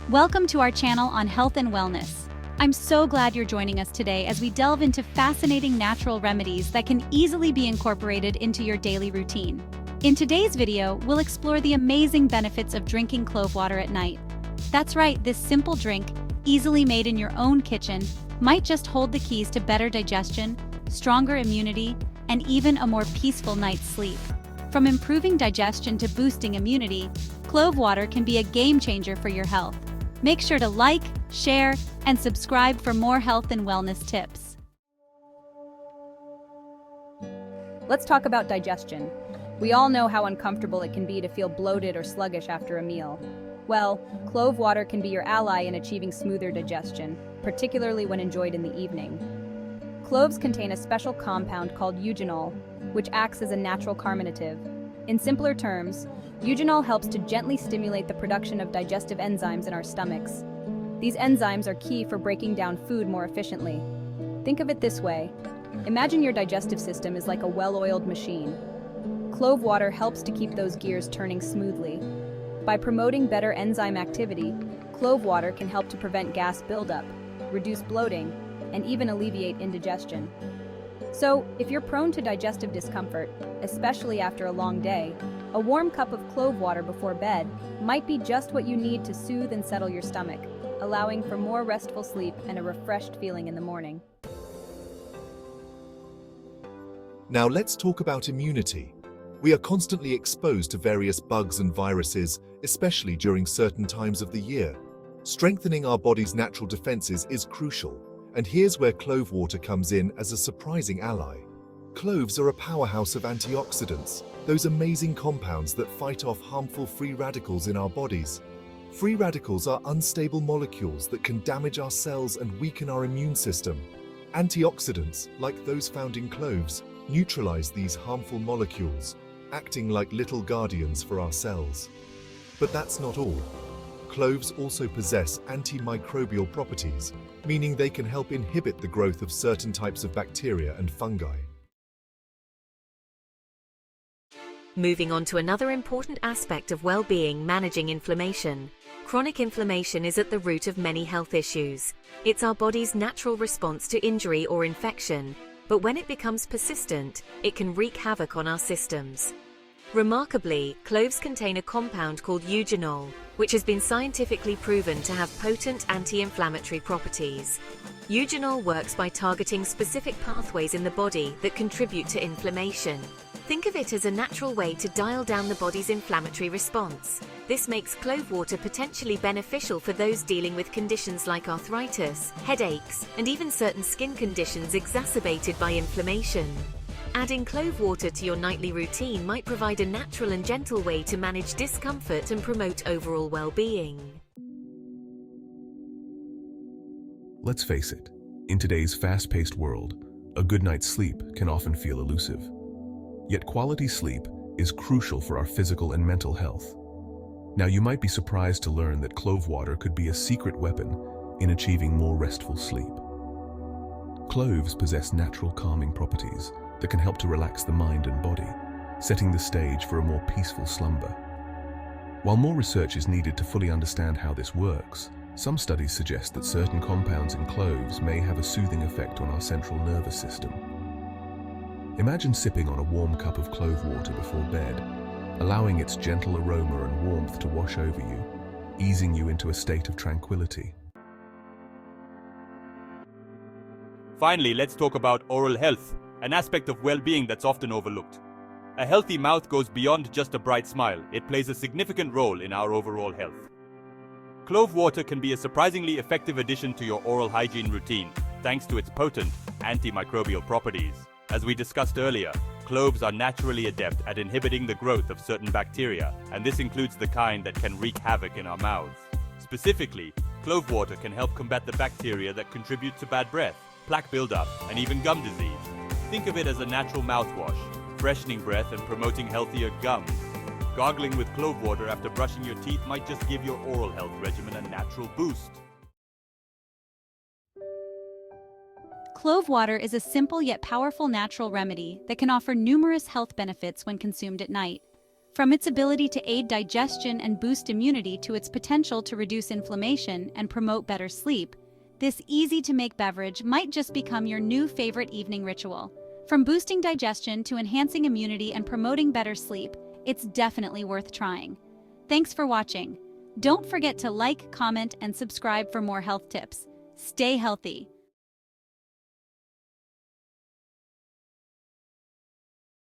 Welcome to our channel on health and wellness. I'm so glad you're joining us today as we delve into fascinating natural remedies that can easily be incorporated into your daily routine. In today's video, we'll explore the amazing benefits of drinking clove water at night. That's right, this simple drink, easily made in your own kitchen, might just hold the keys to better digestion, stronger immunity, and even a more peaceful night's sleep. From improving digestion to boosting immunity, clove water can be a game changer for your health. Make sure to like, share, and subscribe for more health and wellness tips. Let's talk about digestion. We all know how uncomfortable it can be to feel bloated or sluggish after a meal. Well, clove water can be your ally in achieving smoother digestion, particularly when enjoyed in the evening. Cloves contain a special compound called eugenol, which acts as a natural carminative. In simpler terms, eugenol helps to gently stimulate the production of digestive enzymes in our stomachs. These enzymes are key for breaking down food more efficiently. Think of it this way. Imagine your digestive system is like a well-oiled machine. Clove water helps to keep those gears turning smoothly. By promoting better enzyme activity, clove water can help to prevent gas buildup, reduce bloating, and even alleviate indigestion. So, if you're prone to digestive discomfort, especially after a long day, a warm cup of clove water before bed might be just what you need to soothe and settle your stomach, allowing for more restful sleep and a refreshed feeling in the morning. Now let's talk about immunity. We are constantly exposed to various bugs and viruses, especially during certain times of the year. Strengthening our body's natural defenses is crucial, and here's where clove water comes in as a surprising ally. Cloves are a powerhouse of antioxidants, those amazing compounds that fight off harmful free radicals in our bodies. Free radicals are unstable molecules that can damage our cells and weaken our immune system. Antioxidants, like those found in cloves, neutralize these harmful molecules, acting like little guardians for our cells. But that's not all. Cloves also possess antimicrobial properties, meaning they can help inhibit the growth of certain types of bacteria and fungi. Moving on to another important aspect of well-being, managing inflammation. Chronic inflammation is at the root of many health issues. It's our body's natural response to injury or infection, but when it becomes persistent, it can wreak havoc on our systems. Remarkably, cloves contain a compound called eugenol, which has been scientifically proven to have potent anti-inflammatory properties. Eugenol works by targeting specific pathways in the body that contribute to inflammation. Think of it as a natural way to dial down the body's inflammatory response. This makes clove water potentially beneficial for those dealing with conditions like arthritis, headaches, and even certain skin conditions exacerbated by inflammation. Adding clove water to your nightly routine might provide a natural and gentle way to manage discomfort and promote overall well-being. Let's face it, in today's fast-paced world, a good night's sleep can often feel elusive. Yet quality sleep is crucial for our physical and mental health. Now, you might be surprised to learn that clove water could be a secret weapon in achieving more restful sleep. Cloves possess natural calming properties that can help to relax the mind and body, setting the stage for a more peaceful slumber. While more research is needed to fully understand how this works, some studies suggest that certain compounds in cloves may have a soothing effect on our central nervous system. Imagine sipping on a warm cup of clove water before bed, allowing its gentle aroma and warmth to wash over you, easing you into a state of tranquility. Finally, let's talk about oral health, an aspect of well-being that's often overlooked. A healthy mouth goes beyond just a bright smile. It plays a significant role in our overall health. Clove water can be a surprisingly effective addition to your oral hygiene routine, thanks to its potent antimicrobial properties. As we discussed earlier, cloves are naturally adept at inhibiting the growth of certain bacteria, and this includes the kind that can wreak havoc in our mouths. Specifically, clove water can help combat the bacteria that contribute to bad breath, plaque buildup, and even gum disease. Think of it as a natural mouthwash, freshening breath and promoting healthier gums. Gargling with clove water after brushing your teeth might just give your oral health regimen a natural boost. Clove water is a simple yet powerful natural remedy that can offer numerous health benefits when consumed at night. From its ability to aid digestion and boost immunity to its potential to reduce inflammation and promote better sleep, this easy-to-make beverage might just become your new favorite evening ritual. From boosting digestion to enhancing immunity and promoting better sleep, it's definitely worth trying. Thanks for watching. Don't forget to like, comment, and subscribe for more health tips. Stay healthy.